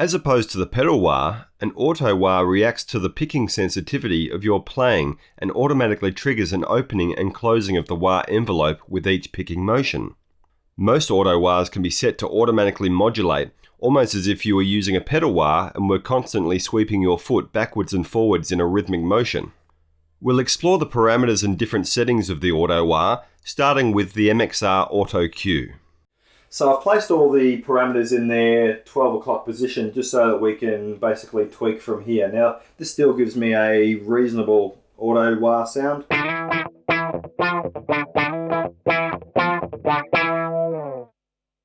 As opposed to the pedal wah, an auto wah reacts to the picking sensitivity of your playing and automatically triggers an opening and closing of the wah envelope with each picking motion. Most auto wahs can be set to automatically modulate, almost as if you were using a pedal wah and were constantly sweeping your foot backwards and forwards in a rhythmic motion. We'll explore the parameters and different settings of the auto wah, starting with the MXR Auto Cue. So I've placed all the parameters in their 12 o'clock position just so that we can basically tweak from here. Now, this still gives me a reasonable auto wah sound.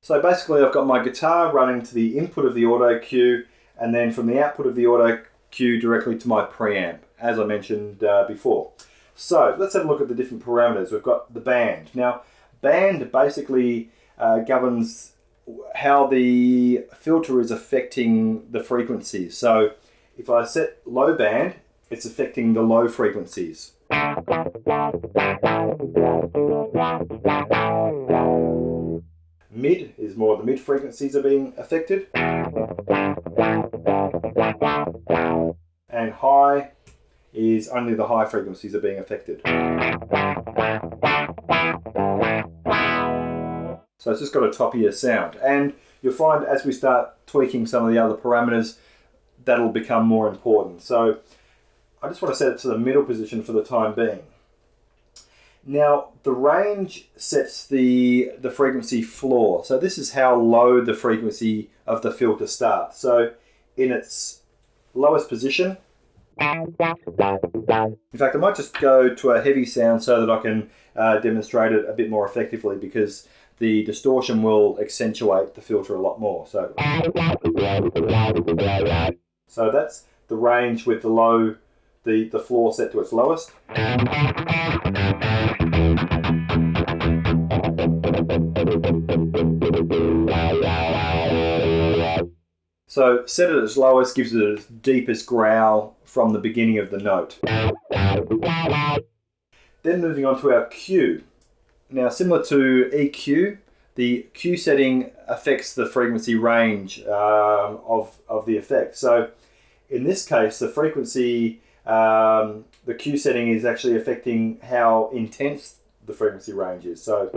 So basically I've got my guitar running to the input of the auto cue and then from the output of the auto cue directly to my preamp, as I mentioned before. So let's have a look at the different parameters. We've got the band. Now, band basically governs how the filter is affecting the frequencies. So if I set low band, it's affecting the low frequencies. Mid is more the mid frequencies are being affected. And high is only the high frequencies are being affected. So it's just got a toppier sound. And you'll find as we start tweaking some of the other parameters, that'll become more important. So I just want to set it to the middle position for the time being. Now, the range sets the frequency floor. So this is how low the frequency of the filter starts. So in its lowest position, in fact, I might just go to a heavy sound so that I can demonstrate it a bit more effectively because the distortion will accentuate the filter a lot more. So that's the range with the low, the floor set to its lowest. So set it at its lowest gives it its deepest growl from the beginning of the note. Then moving on to our cue. Now, similar to EQ, the cue setting affects the frequency range of the effect. So in this case, the frequency, the cue setting is actually affecting how intense the frequency range is. So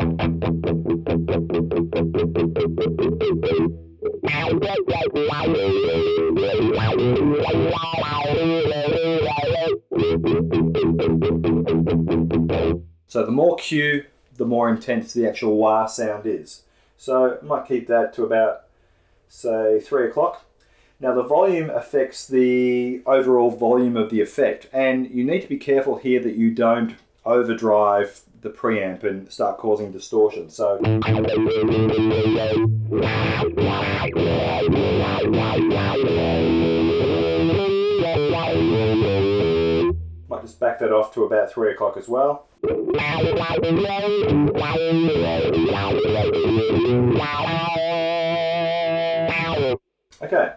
the more cue, the more intense the actual wah sound is. So I might keep that to about, say, 3 o'clock. Now the volume affects the overall volume of the effect, and you need to be careful here that you don't overdrive the preamp and start causing distortion. So might just back that off to about 3 o'clock as well. Okay,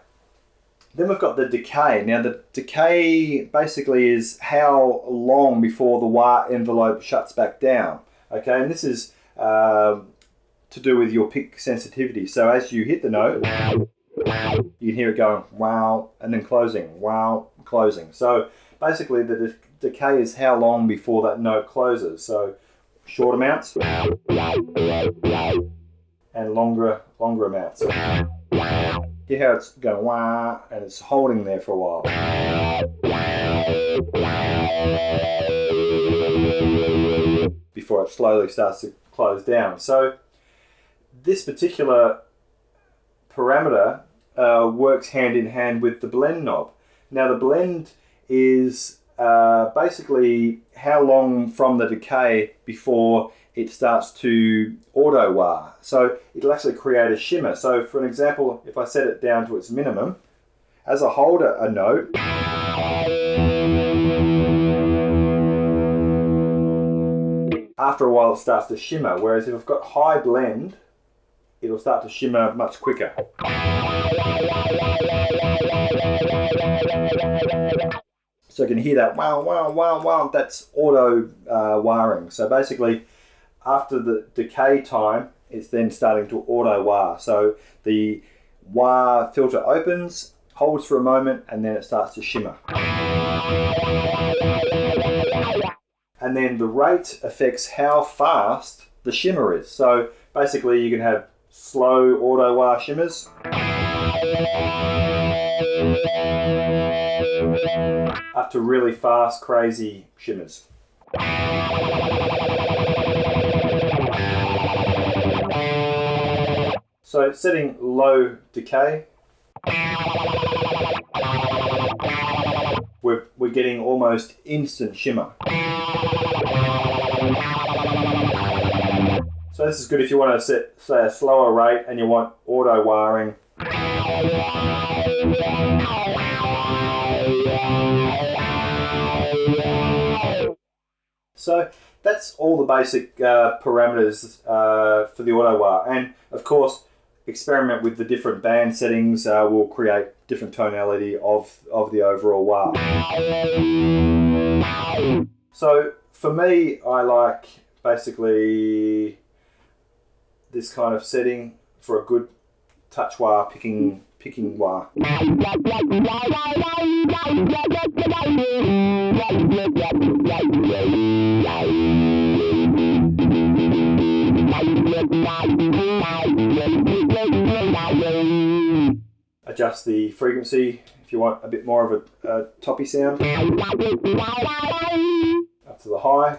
then we've got the decay. Now the decay basically is how long before the wah envelope shuts back down. Okay, and this is to do with your pick sensitivity. So as you hit the note, you can hear it going wow and then closing, wow, closing. So basically the decay is how long before that note closes. So short amounts and longer amounts. Hear how it's going wah and it's holding there for a while. Before it slowly starts to close down. So this particular parameter works hand in hand with the blend knob. Now the blend is basically how long from the decay before it starts to auto wah. So it'll actually create a shimmer. So for an example, if I set it down to its minimum, as I hold a note, after a while it starts to shimmer. Whereas if I've got high blend, it'll start to shimmer much quicker. So you can hear that wow, wow, wow, wow. That's auto wahing. So basically, after the decay time, it's then starting to auto wah. So the wire filter opens, holds for a moment, and then it starts to shimmer. And then the rate affects how fast the shimmer is. So basically you can have slow auto wire shimmers up to really fast, crazy shimmers. So setting low decay, we're getting almost instant shimmer. So this is good if you want to set, say, a slower rate and you want auto wiring. So that's all the basic parameters for the auto wire. And of course, experiment with the different band settings will create different tonality of the overall wire. So for me, I like basically this kind of setting for a good touch wire picking wire. Adjust the frequency if you want a bit more of a toppy sound. Up to the high.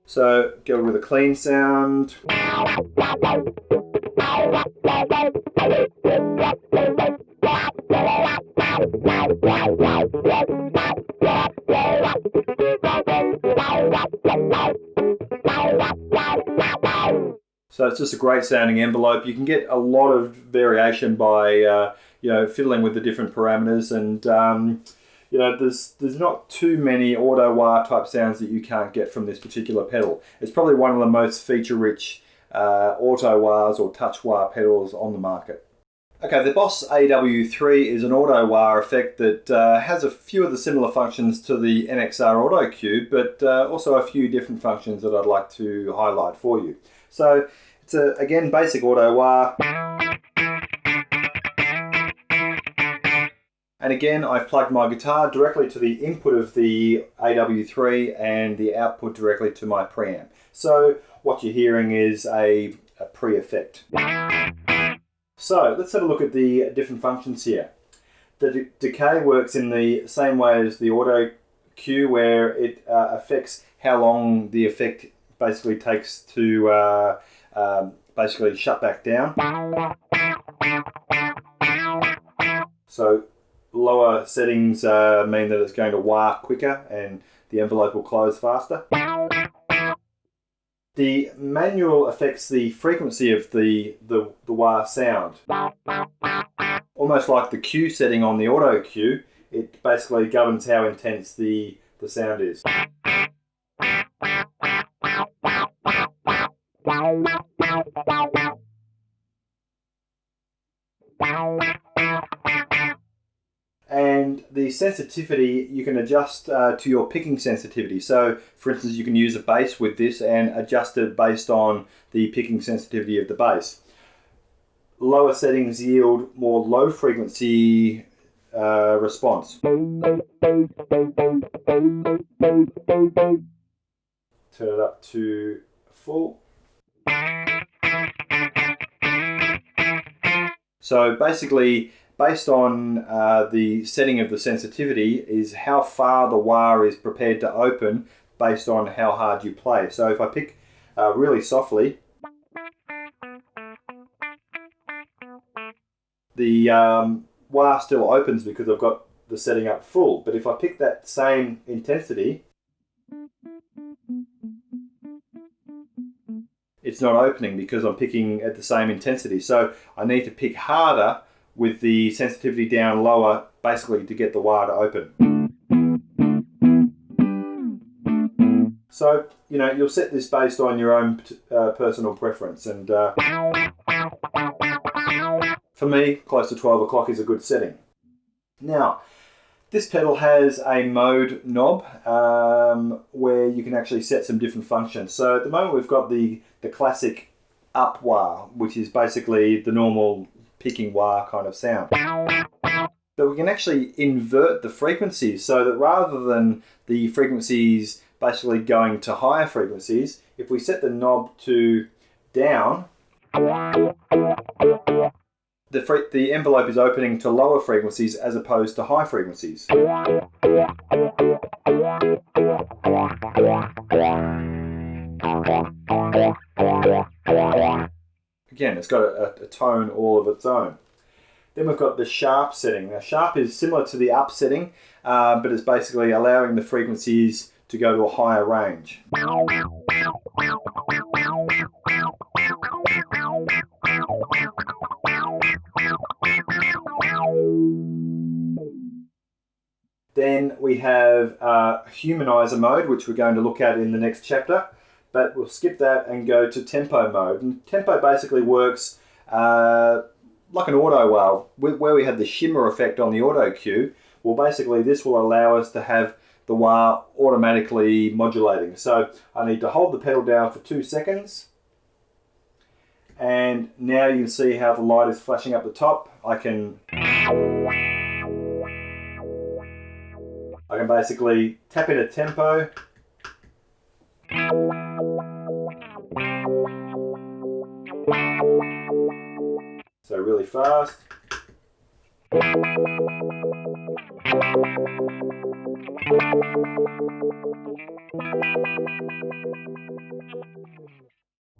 So go with a clean sound. So it's just a great sounding envelope. You can get a lot of variation by fiddling with the different parameters, and there's not too many auto wire type sounds that you can't get from this particular pedal. It's probably one of the most feature-rich auto wires or touch wire pedals on the market. Okay, the Boss AW3 is an auto wire effect that has a few of the similar functions to the NXR Auto Cube, but also a few different functions that I'd like to highlight for you. So it's again basic auto wire. And again, I've plugged my guitar directly to the input of the AW3 and the output directly to my preamp. So what you're hearing is a pre-effect. So let's have a look at the different functions here. The decay works in the same way as the auto cue, where it affects how long the effect basically takes to basically shut back down. So lower settings mean that it's going to wire quicker and the envelope will close faster. The manual affects the frequency of the wire sound. Almost like the cue setting on the auto cue, it basically governs how intense the sound is. And the sensitivity you can adjust to your picking sensitivity. So for instance, you can use a bass with this and adjust it based on the picking sensitivity of the bass. Lower settings yield more low frequency response. Turn it up to full. So basically, based on the setting of the sensitivity is how far the wire is prepared to open based on how hard you play. So if I pick really softly, the wire still opens because I've got the setting up full. But if I pick that same intensity, it's not opening because I'm picking at the same intensity. So I need to pick harder with the sensitivity down lower, basically to get the wire to open. So, you'll set this based on your own personal preference. And for For me, close to 12 o'clock is a good setting. Now, this pedal has a mode knob where you can actually set some different functions. So at the moment we've got the classic up wah, which is basically the normal picking wah kind of sound. But we can actually invert the frequencies so that rather than the frequencies basically going to higher frequencies, if we set the knob to down, the envelope is opening to lower frequencies as opposed to high frequencies. Again, it's got a tone all of its own. Then we've got the sharp setting. Now, sharp is similar to the up setting, but it's basically allowing the frequencies to go to a higher range. Then we have humanizer mode, which we're going to look at in the next chapter, but we'll skip that and go to tempo mode. And tempo basically works like an auto wah, where we had the shimmer effect on the auto cue. Well, basically this will allow us to have the wah automatically modulating. So I need to hold the pedal down for 2 seconds. And now you can see how the light is flashing up the top. I can basically tap in a tempo. So really fast.